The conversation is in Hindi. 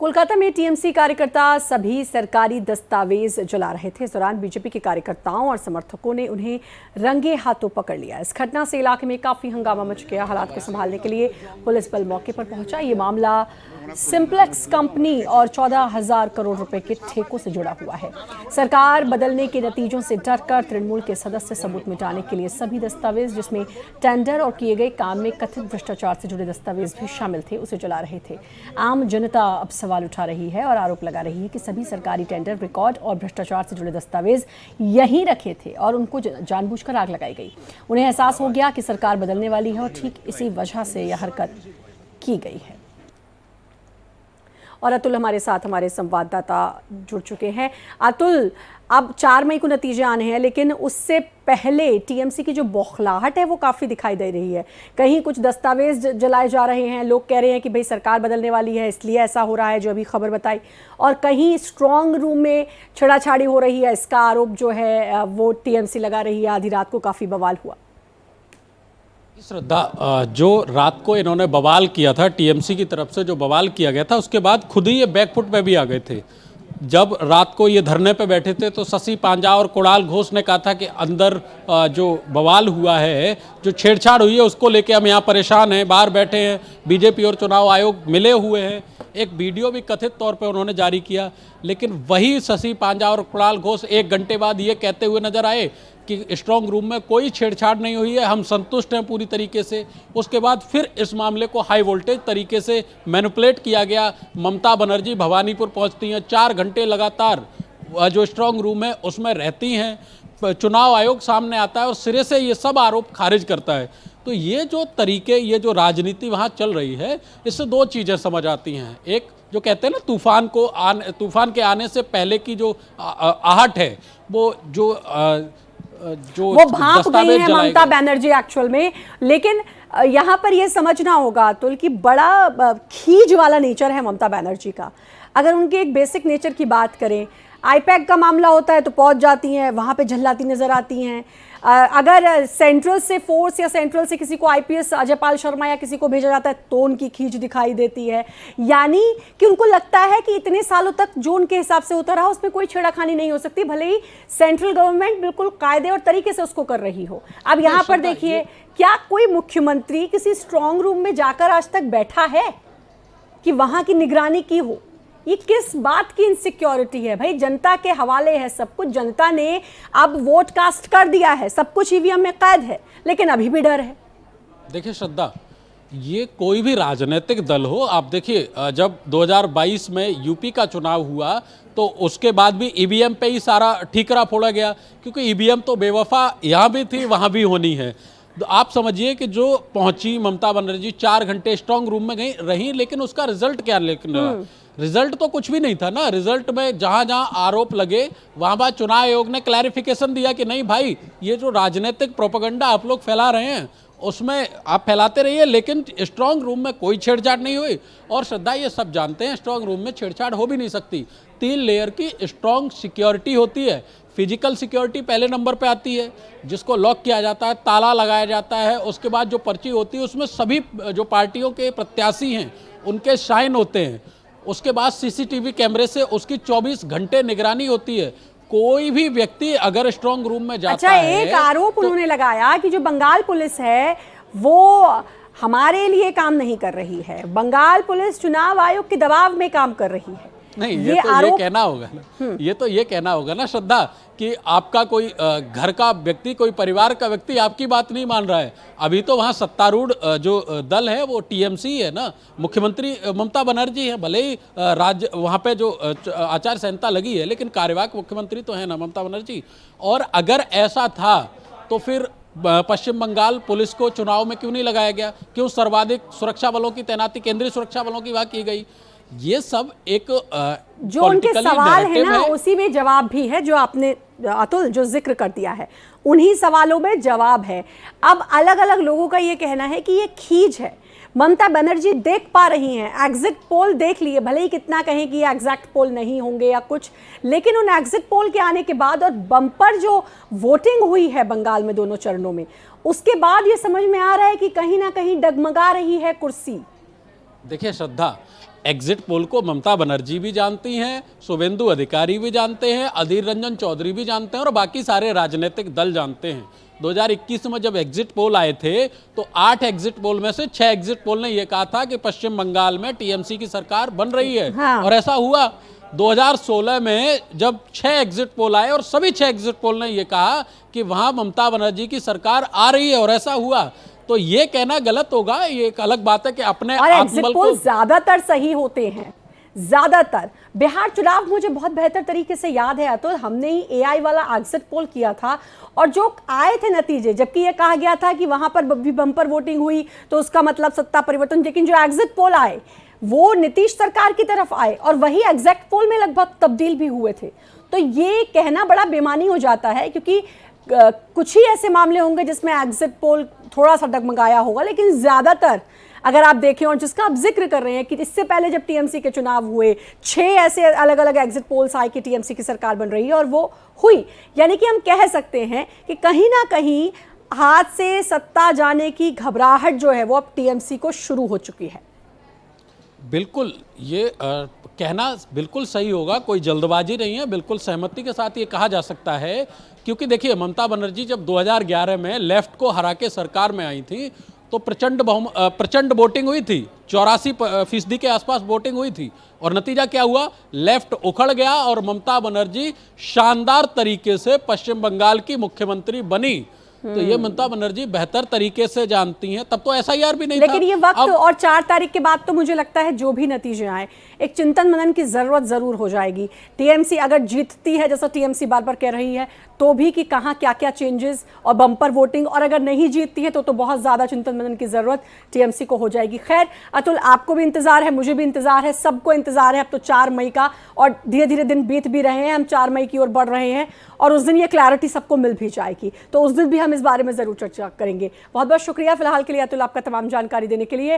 कोलकाता में टीएमसी कार्यकर्ता सभी सरकारी दस्तावेज जला रहे थे। इस दौरान बीजेपी के कार्यकर्ताओं और समर्थकों ने उन्हें रंगे हाथों पकड़ लिया। इस घटना से इलाके में काफी हंगामा मच गया। हालात को संभालने के लिए पुलिस बल मौके पर पहुंचा। ये मामला सिंप्लेक्स कंपनी और 14,000 करोड़ रुपए के ठेकों से जुड़ा हुआ है। सरकार बदलने के नतीजों से डरकर तृणमूल के सदस्य सबूत मिटाने के लिए सभी दस्तावेज, जिसमें टेंडर और किए गए काम में कथित भ्रष्टाचार से जुड़े दस्तावेज भी शामिल थे, उसे जला रहे थे। आम जनता अब सवाल उठा रही है और आरोप लगा रही है कि सभी सरकारी टेंडर, रिकॉर्ड और भ्रष्टाचार से जुड़े दस्तावेज यहीं रखे थे और उनको जानबूझकर आग लगाई गई। उन्हें एहसास हो गया कि सरकार बदलने वाली है और ठीक इसी वजह से यह हरकत की गई है। और अतुल हमारे साथ, हमारे संवाददाता जुड़ चुके हैं। अतुल, अब 4 मई को नतीजे आने हैं, लेकिन उससे पहले टीएमसी की जो बौखलाहट है वो काफ़ी दिखाई दे रही है। कहीं कुछ दस्तावेज जलाए जा रहे हैं, लोग कह रहे हैं कि भाई सरकार बदलने वाली है इसलिए ऐसा हो रहा है, जो अभी खबर बताई, और कहीं स्ट्रॉन्ग रूम में छेड़ाछाड़ी हो रही है। इसका आरोप जो है वो टीएमसी लगा रही है। आधी रात को काफ़ी बवाल हुआ। श्रद्धा, जो रात को इन्होंने बवाल किया था, टीएमसी की तरफ से जो बवाल किया गया था, उसके बाद खुद ही ये बैकफुट पे भी आ गए थे। जब रात को ये धरने पे बैठे थे तो शशि पांजा और कुणाल घोष ने कहा था कि अंदर जो बवाल हुआ है, जो छेड़छाड़ हुई है, उसको लेके हम यहाँ परेशान हैं, बाहर बैठे हैं, बीजेपी और चुनाव आयोग मिले हुए हैं। एक वीडियो भी कथित तौर पे उन्होंने जारी किया, लेकिन वही शशि पांजा और कुणाल घोष 1 घंटे बाद ये कहते हुए नजर आए कि स्ट्रांग रूम में कोई छेड़छाड़ नहीं हुई है, हम संतुष्ट हैं पूरी तरीके से। उसके बाद फिर इस मामले को हाई वोल्टेज तरीके से मैनिपुलेट किया गया। ममता बनर्जी भवानीपुर पहुंचती हैं, 4 घंटे लगातार जो स्ट्रांग रूम है उसमें रहती हैं। चुनाव आयोग सामने आता है और सिरे से ये सब आरोप खारिज करता है। तो ये जो तरीके, ये जो राजनीति वहाँ चल रही है, इससे 2 चीज़ें समझ आती हैं। एक, जो कहते हैं ना, तूफान के आने से पहले की जो आहट है, वो भाप गई है ममता बनर्जी एक्चुअल में। लेकिन यहाँ पर यह समझना होगा अतुल कि बड़ा खींच वाला नेचर है ममता बनर्जी का। अगर उनके एक बेसिक नेचर की बात करें, आईपैक का मामला होता है तो पहुंच जाती हैं, वहाँ पे झल्लाती नजर आती हैं। अगर सेंट्रल से फोर्स या सेंट्रल से किसी को आईपीएस अजयपाल शर्मा या किसी को भेजा जाता है तो उनकी खींच दिखाई देती है। यानी कि उनको लगता है कि इतने सालों तक जो उनके हिसाब से होता रहा उसमें कोई छेड़ाखानी नहीं हो सकती, भले ही सेंट्रल गवर्नमेंट बिल्कुल कायदे और तरीके से उसको कर रही हो। अब यहाँ पर देखिए, क्या कोई मुख्यमंत्री किसी स्ट्रांग रूम में जाकर आज तक बैठा है कि वहां की निगरानी की हो? ये किस बात की इनसिक्योरिटी है भाई? जनता के हवाले है सब कुछ। जनता ने अब वोट कास्ट कर दिया है, सब कुछ ईवीएम में कैद है, लेकिन अभी भी डर है। देखिए श्रद्धा, ये कोई भी राजनीतिक दल हो, आप देखिए जब 2022 में यूपी का चुनाव हुआ तो उसके बाद भी ईवीएम पे ही सारा ठीकरा फोड़ा गया, क्योंकि ईवीएम तो बेवफा यहाँ भी थी वहाँ भी होनी है। तो आप समझिए कि जो पहुंची ममता बनर्जी, 4 घंटे स्ट्रांग रूम में गई रही, लेकिन उसका रिजल्ट क्या? लेकिन रिजल्ट तो कुछ भी नहीं था ना। रिजल्ट में जहां जहां आरोप लगे वहां बाद चुनाव आयोग ने क्लैरिफिकेशन दिया कि नहीं भाई, ये जो राजनीतिक प्रोपेगेंडा आप लोग फैला रहे हैं उसमें आप फैलाते रहिए, लेकिन स्ट्रांग रूम में कोई छेड़छाड़ नहीं हुई। और श्रद्धा, ये सब जानते हैं स्ट्रांग रूम में छेड़छाड़ हो भी नहीं सकती। 3 लेयर की स्ट्रांग सिक्योरिटी होती है। फिजिकल सिक्योरिटी पहले नंबर पे आती है, जिसको लॉक किया जाता है, ताला लगाया जाता है। उसके बाद जो पर्ची होती है उसमें सभी जो पार्टियों के प्रत्याशी हैं उनके साइन होते हैं। उसके बाद सीसीटीवी कैमरे से उसकी 24 घंटे निगरानी होती है। कोई भी व्यक्ति अगर स्ट्रांग रूम में जाता है, एक आरोप उन्होंने लगाया कि जो बंगाल पुलिस है वो हमारे लिए काम नहीं कर रही है, बंगाल पुलिस चुनाव आयोग के दबाव में काम कर रही है। नहीं, ये कहना होगा ना, ये कहना होगा ना श्रद्धा, कि आपका कोई घर का व्यक्ति, कोई परिवार का व्यक्ति आपकी बात नहीं मान रहा है। अभी तो वहाँ सत्तारूढ़ जो दल है वो टीएमसी है ना, मुख्यमंत्री ममता बनर्जी है। भले ही राज्य वहाँ पे जो आचार संहिता लगी है, लेकिन कार्यवाहक मुख्यमंत्री तो है ना ममता बनर्जी। और अगर ऐसा था तो फिर पश्चिम बंगाल पुलिस को चुनाव में क्यों नहीं लगाया गया? क्यों सर्वाधिक सुरक्षा बलों की तैनाती केंद्रीय सुरक्षा बलों की वहाँ की गई? ये सब एक जो उनके सवाल है ना, उसी में जवाब भी है। जो आपने अतुल जो जिक्र कर दिया है, उन्हीं सवालों में जवाब है। अब अलग अलग लोगों का ये कहना है कि ये खींच है। ममता बनर्जी देख पा रही हैं, एग्जिट पोल देख लिए, भले ही कितना कहें कि ये एग्जैक्ट पोल नहीं होंगे या कुछ, लेकिन उन एग्जिट पोल के आने के बाद और बम्पर जो वोटिंग हुई है बंगाल में दोनों चरणों में, उसके बाद ये समझ में आ रहा है कि कहीं ना कहीं डगमगा रही है कुर्सी। देखिए श्रद्धा, एग्जिट पोल को ममता बनर्जी भी जानती हैं, शुभेंदु अधिकारी भी जानते हैं, अधीर रंजन चौधरी भी जानते हैं और बाकी सारे राजनीतिक दल जानते हैं। 2021 में जब एग्जिट पोल आए थे तो 8 एग्जिट पोल में से 6 एग्जिट पोल ने यह कहा था कि पश्चिम बंगाल में टीएमसी की सरकार बन रही है। हाँ। और ऐसा हुआ। 2016 में जब 6 एग्जिट पोल आए और सभी 6 एग्जिट पोल ने यह कहा कि वहां ममता बनर्जी की सरकार आ रही है, और ऐसा हुआ। तो ये कहना गलत होगा। ये एक अलग बात है कि अपने और एग्जिट आत्मबल पोल को ज्यादातर सही होते हैं, ज्यादातर। बिहार चुनाव मुझे बहुत बेहतर तरीके से याद है अतुल, हमने ही एआई वाला एग्जिट पोल किया था और जो आए थे नतीजे, जबकि ये कहा गया था कि वहां पर भी बम्पर वोटिंग हुई तो उसका मतलब सत्ता परिवर्तन, लेकिन जो एग्जिट पोल आए वो नीतीश सरकार की तरफ आए और वही एग्जैक्ट पोल में लगभग तब्दील भी हुए थे। तो ये कहना बड़ा बेमानी हो जाता है, क्योंकि कुछ ही ऐसे मामले होंगे जिसमें एग्जिट पोल थोड़ा सा डगमगाया होगा, लेकिन ज्यादातर अगर आप देखें, और जिसका आप जिक्र कर रहे हैं कि इससे पहले जब टीएमसी के चुनाव हुए 6 ऐसे अलग अलग एग्जिट पोल्स आए कि टीएमसी की सरकार बन रही है और वो हुई। यानी कि हम कह सकते हैं कि कहीं ना कहीं हाथ से सत्ता जाने की घबराहट जो है वो अब टीएमसी को शुरू हो चुकी है। बिल्कुल, ये कहना बिल्कुल सही होगा, कोई जल्दबाजी नहीं है। बिल्कुल सहमति के साथ ये कहा जा सकता है, क्योंकि देखिए ममता बनर्जी जब 2011 में लेफ्ट को हरा के सरकार में आई थी तो प्रचंड वोटिंग हुई थी, 84% के आसपास वोटिंग हुई थी, और नतीजा क्या हुआ? लेफ्ट उखड़ गया और ममता बनर्जी शानदार तरीके से पश्चिम बंगाल की मुख्यमंत्री बनी। तो ये ममता बनर्जी बेहतर तरीके से जानती हैं। तब तो एसआईआर भी नहीं था। लेकिन ये वक्त और 4 तारीख के बाद तो मुझे लगता है जो भी नतीजे आए, एक चिंतन मनन की जरूरत जरूर हो जाएगी। टीएमसी अगर जीतती है, जैसा टीएमसी बार बार कह रही है, तो भी कि कहाँ क्या क्या चेंजेस और बम्पर वोटिंग, और अगर नहीं जीतती है तो बहुत ज्यादा चिंतन मनन की जरूरत टीएमसी को हो जाएगी। खैर अतुल, आपको भी इंतजार है, मुझे भी इंतजार है, सबको इंतजार है। अब तो 4 मई का, और धीरे धीरे दिन बीत भी रहे हैं, हम 4 मई की ओर बढ़ रहे हैं, और उस दिन ये क्लैरिटी सबको मिल भी जाएगी। तो उस दिन भी हम इस बारे में जरूर चर्चा करेंगे। बहुत बहुत शुक्रिया फिलहाल के लिए अतुल, आपका तमाम जानकारी देने के लिए।